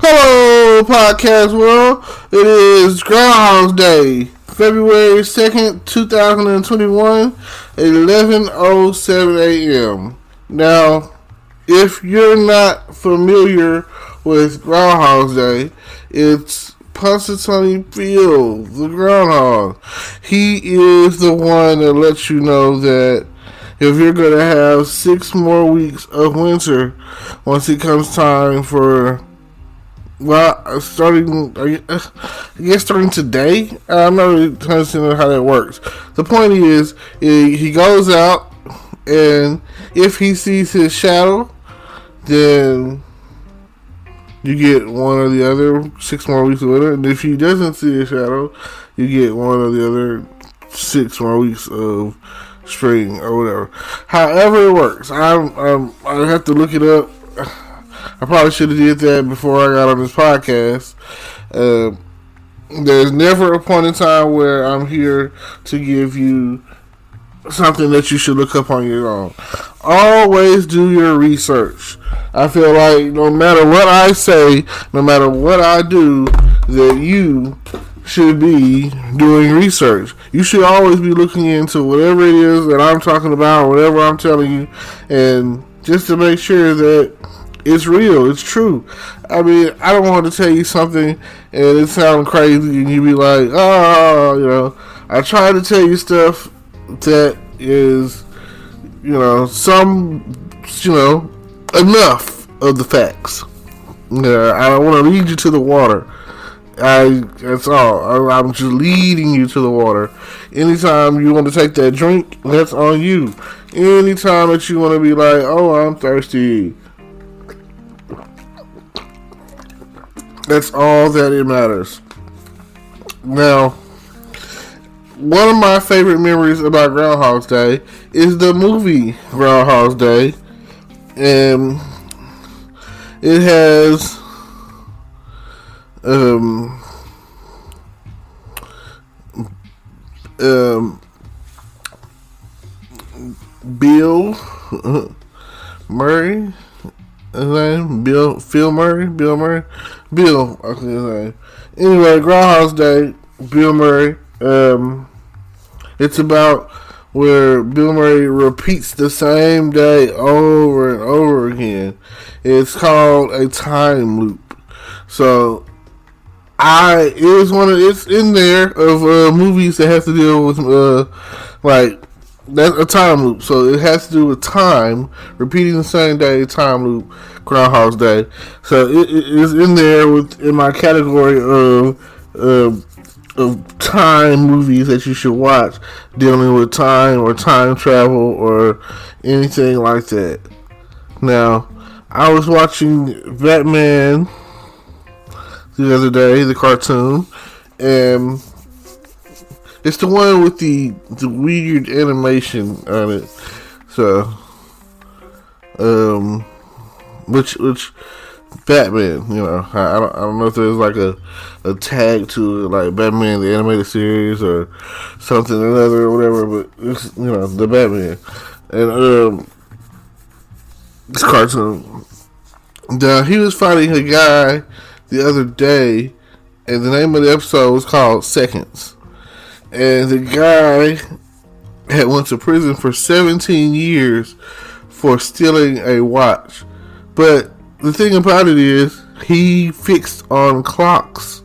Hello, podcast world. It is Groundhogs Day, February 2nd, 2021, 11:07 a.m. Now, if you're not familiar with Groundhogs Day, it's Punxsutawney Phil, the groundhog. He is the one that lets you know that if you're going to have 6 more weeks of winter once it comes time for starting today. I'm not really understanding how that works. The point is, he goes out, and if he sees his shadow, then you get one or the other 6 more weeks of winter. And if he doesn't see his shadow, you get one or the other 6 more weeks of spring or whatever. However it works, I have to look it up. I probably should have did that before I got on this podcast. There's never a point in time where I'm here to give you something that you should look up on your own. Always do your research. I feel like no matter what I say, no matter what I do, that you should be doing research. You should always be looking into whatever it is that I'm talking about, whatever I'm telling you, and just to make sure that it's real, it's true. I mean, I don't want to tell you something and it sounds crazy and you be like, oh, I try to tell you stuff that is, enough of the facts. I don't want to lead you to the water. That's all. I'm just leading you to the water. Anytime you want to take that drink, that's on you. Anytime that you want to be like, oh, I'm thirsty, that's all that it matters. Now, one of my favorite memories about Groundhog's Day is the movie Groundhog's Day. And it has Bill Murray. His name? Phil Murray? Bill Murray? Bill, I think his name. Anyway, Groundhog's Day, Bill Murray. It's about where Bill Murray repeats the same day over and over again. It's called a time loop. So, it's in there of movies that have to deal with, that's a time loop. So it has to do with time, repeating the same day, time loop, Groundhog's Day. So it is in there in my category of time movies that you should watch, dealing with time or time travel or anything like that. Now, I was watching Batman the other day, the cartoon, and it's the one with the weird animation on it. So, which Batman, I don't know if there's like a tag to it, like Batman the animated series or something or another or whatever, but it's the Batman and this cartoon. Now, he was fighting a guy the other day, and the name of the episode was called Seconds. And the guy had went to prison for 17 years for stealing a watch. But the thing about it is, he fixed on clocks.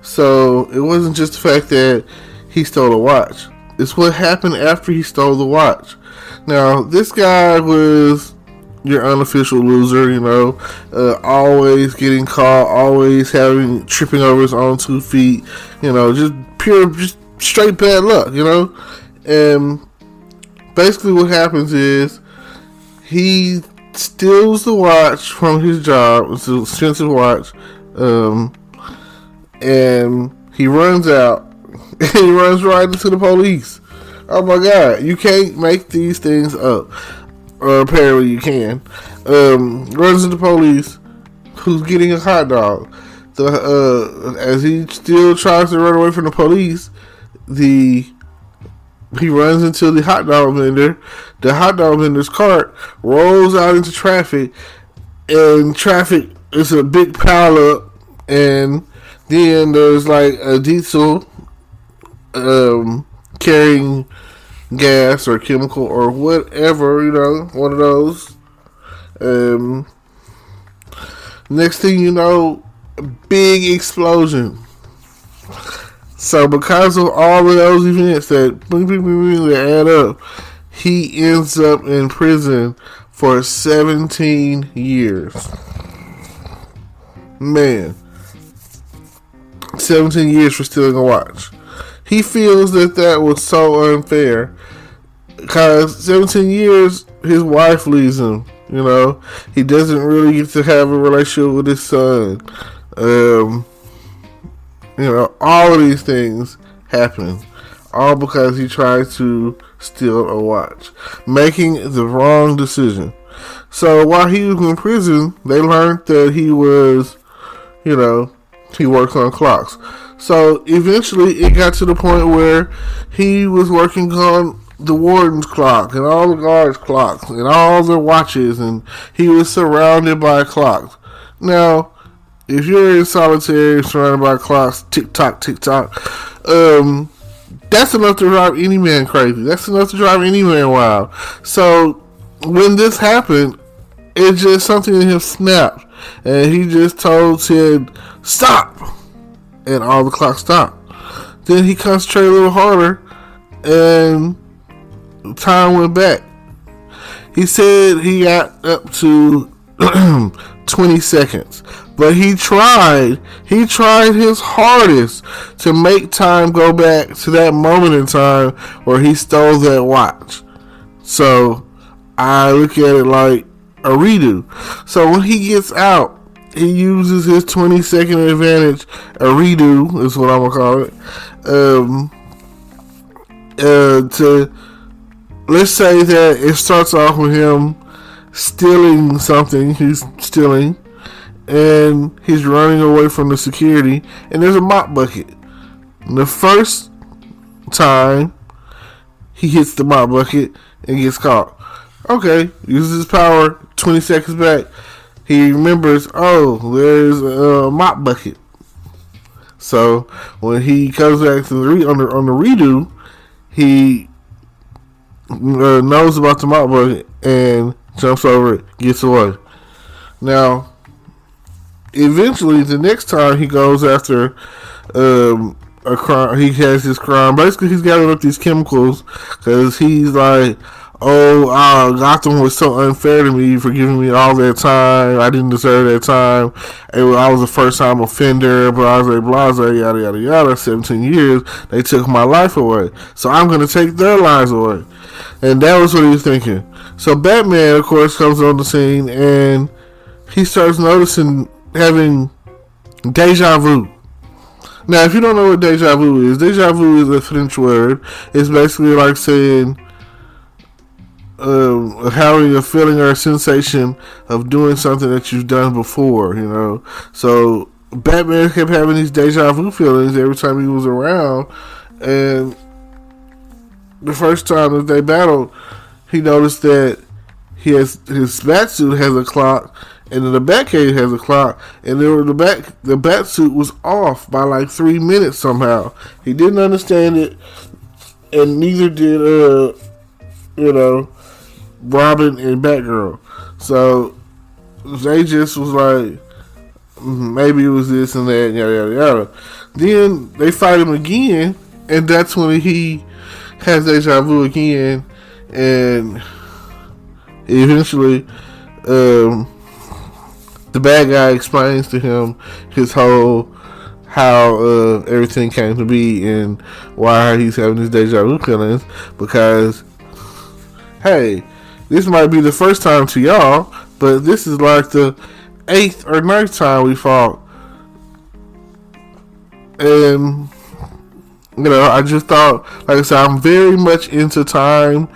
So it wasn't just the fact that he stole a watch. It's what happened after he stole the watch. Now, this guy was your unofficial loser, always getting caught, always tripping over his own 2 feet, just straight bad luck, and basically what happens is he steals the watch from his job. It's an expensive watch, and he runs out and he runs right into the police. Oh my God, you can't make these things up, or apparently you can. Runs into the police, who's getting a hot dog. As he still tries to run away from the police, he runs into the hot dog vendor. The hot dog vendor's cart rolls out into traffic, and traffic is a big pile up And then there's like a diesel carrying gas or chemical or whatever, one of those. Um, Next thing you know, big explosion. So because of all of those events that add up, he ends up in prison for 17 years. Man, 17 years for stealing a watch. He feels that was so unfair because 17 years, his wife leaves him. He doesn't really get to have a relationship with his son. All of these things happen, all because he tried to steal a watch, making the wrong decision. So while he was in prison, they learned that he was, he works on clocks. So eventually it got to the point where he was working on the warden's clock and all the guards' clocks and all their watches, and he was surrounded by clocks. Now, if you're in solitary surrounded by clocks, tick tock, that's enough to drive any man crazy. That's enough to drive any man wild. So when this happened, it just something in him snapped, and he just told Ted, "Stop!" and all the clocks stopped. Then he concentrated a little harder, and time went back. He said he got up to 20 seconds, but he tried his hardest to make time go back to that moment in time where he stole that watch. So I look at it like a redo. So when he gets out, he uses his 20-second advantage, a redo is what I'm gonna call it, to, let's say that it starts off with him stealing something. He's stealing, and he's running away from the security, and there's a mop bucket. And the first time he hits the mop bucket and gets caught. Okay, uses his power, 20 seconds back. He remembers, there's a mop bucket. So when he comes back to on the redo, he knows about the mop bucket and jumps over it, gets away. Now, eventually, the next time he goes after a crime, he has his crime. Basically, he's gathering up these chemicals because he's like, Gotham was so unfair to me for giving me all that time. I didn't deserve that time. I was a first-time offender, blase, yada, yada, yada. 17 years, they took my life away. So I'm going to take their lives away. And that was what he was thinking. So Batman, of course, comes on the scene, and he starts noticing having deja vu. Now, if you don't know what deja vu is a French word. It's basically like saying having a feeling or a sensation of doing something that you've done before, So Batman kept having these deja vu feelings every time he was around, and the first time that they battled, he noticed that his Batsuit has a clock, and then the Batcave has a clock, and the Batsuit was off by like 3 minutes somehow. He didn't understand it, and neither did Robin and Batgirl. So they just was like, maybe it was this and that, yada yada yada. Then they fight him again, and that's when he has deja vu again, and eventually the bad guy explains to him his whole how everything came to be and why he's having these deja vu feelings, because hey, this might be the first time to y'all, but this is like the 8th or 9th time we fought. And I just thought, like I said, I'm very much into time,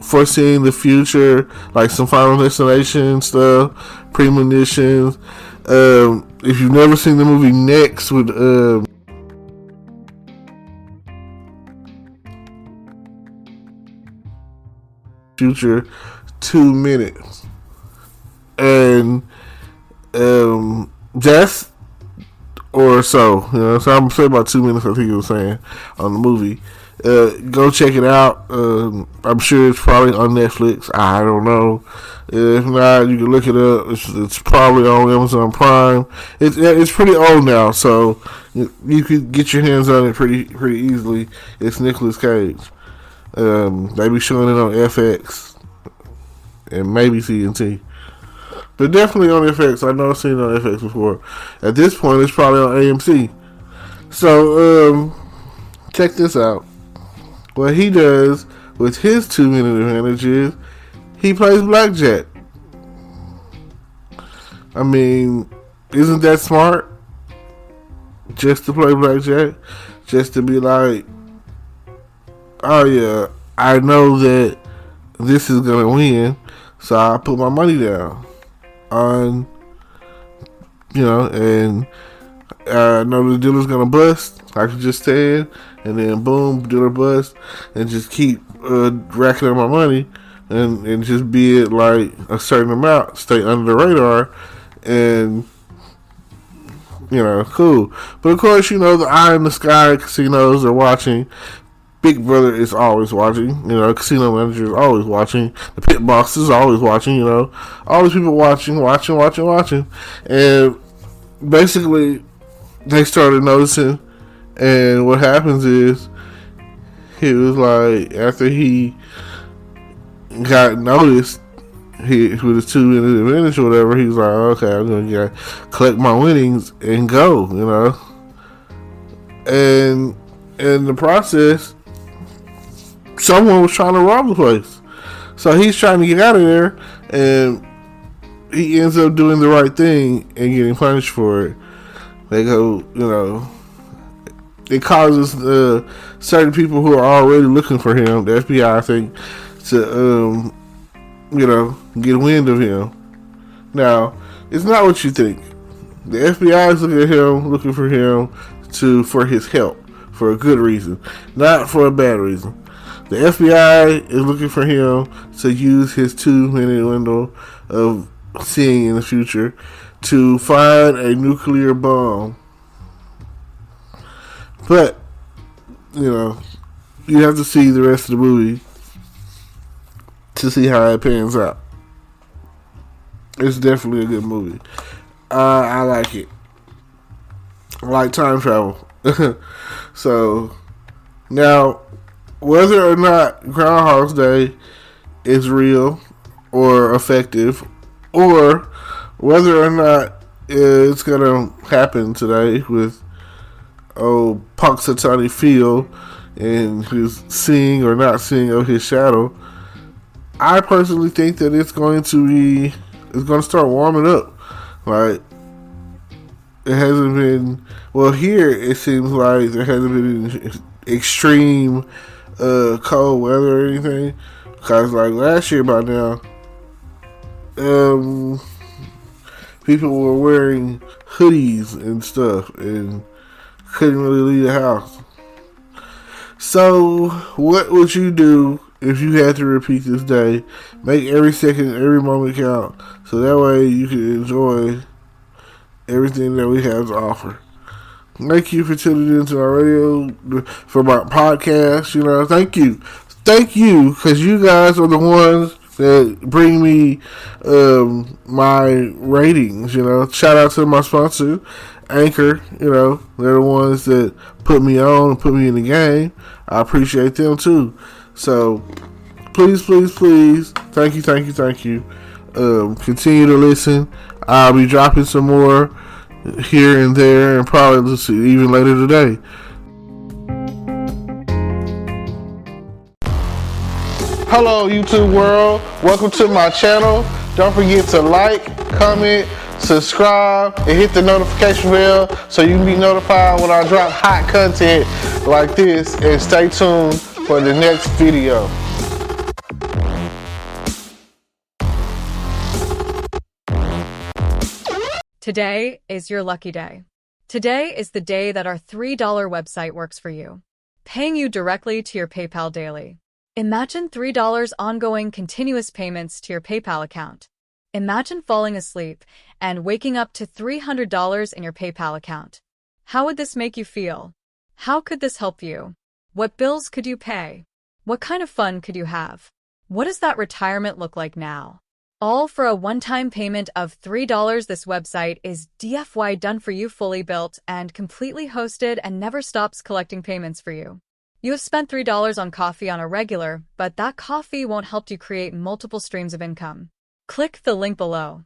foreseeing the future, like some Final Destination stuff, premonitions. If you've never seen the movie Next with future 2 minutes, and that's or so. So I'm saying about 2 minutes. I think he was saying on the movie. Go check it out. I'm sure it's probably on Netflix. I don't know. If not, you can look it up. It's probably on Amazon Prime. It's pretty old now, so you could get your hands on it pretty easily. It's Nicolas Cage. They be showing it on FX and maybe TNT. But definitely on FX. I know I've seen it on FX before. At this point, it's probably on AMC. So, check this out. What he does with his 2-minute advantage is he plays blackjack. I mean, isn't that smart? Just to play blackjack? Just to be like, oh yeah, I know that this is going to win, so I put my money down on, and I know the dealer's going to bust, like you just said, and then boom, dealer bust, and just keep racking up my money, and just be it like a certain amount, stay under the radar, and cool. But of course, the eye in the sky casinos are watching. Big Brother is always watching. Casino manager is always watching. The pit boss is always watching. All these people watching. And basically, they started noticing. And what happens is, he was like, after he got noticed, with his 2-minute advantage or whatever, he was like, okay, I'm going to collect my winnings and go, And in the process, someone was trying to rob the place. So he's trying to get out of there, and he ends up doing the right thing and getting punished for it. They go, it causes certain people who are already looking for him, the FBI, I think, to, get wind of him. Now, it's not what you think. The FBI is looking for him for his help, for a good reason, not for a bad reason. The FBI is looking for him to use his 2-minute window of seeing in the future to find a nuclear bomb. But, you have to see the rest of the movie to see how it pans out. It's definitely a good movie. I like it. I like time travel. So, now, whether or not Groundhog's Day is real or effective, or whether or not it's going to happen today with Punxsutawney Phil and his seeing or not seeing of his shadow, I personally think that it's going to start warming up. Like, it hasn't been, here it seems like there hasn't been extreme cold weather or anything, because like last year by now, people were wearing hoodies and stuff and couldn't really leave the house. So what would you do if you had to repeat this day? Make every second, every moment count, so that way you can enjoy everything that we have to offer. Thank you for tuning into our radio, for my podcast. Thank you, because you guys are the ones that bring me my ratings. Shout out to my sponsor, Anchor. They're the ones that put me on and put me in the game. I appreciate them too. So please, thank you. Continue to listen. I'll be dropping some more here and there, and probably even later today. Hello, YouTube world. Welcome to my channel. Don't forget to like, comment, subscribe, and hit the notification bell so you can be notified when I drop hot content like this. And stay tuned for the next video. Today is your lucky day. Today is the day that our $3 website works for you, paying you directly to your PayPal daily. Imagine $3 ongoing continuous payments to your PayPal account. Imagine falling asleep and waking up to $300 in your PayPal account. How would this make you feel? How could this help you? What bills could you pay? What kind of fun could you have? What does that retirement look like now? All for a one-time payment of $3. This website is DFY done for you, fully built and completely hosted, and never stops collecting payments for you. You have spent $3 on coffee on a regular, but that coffee won't help you create multiple streams of income. Click the link below.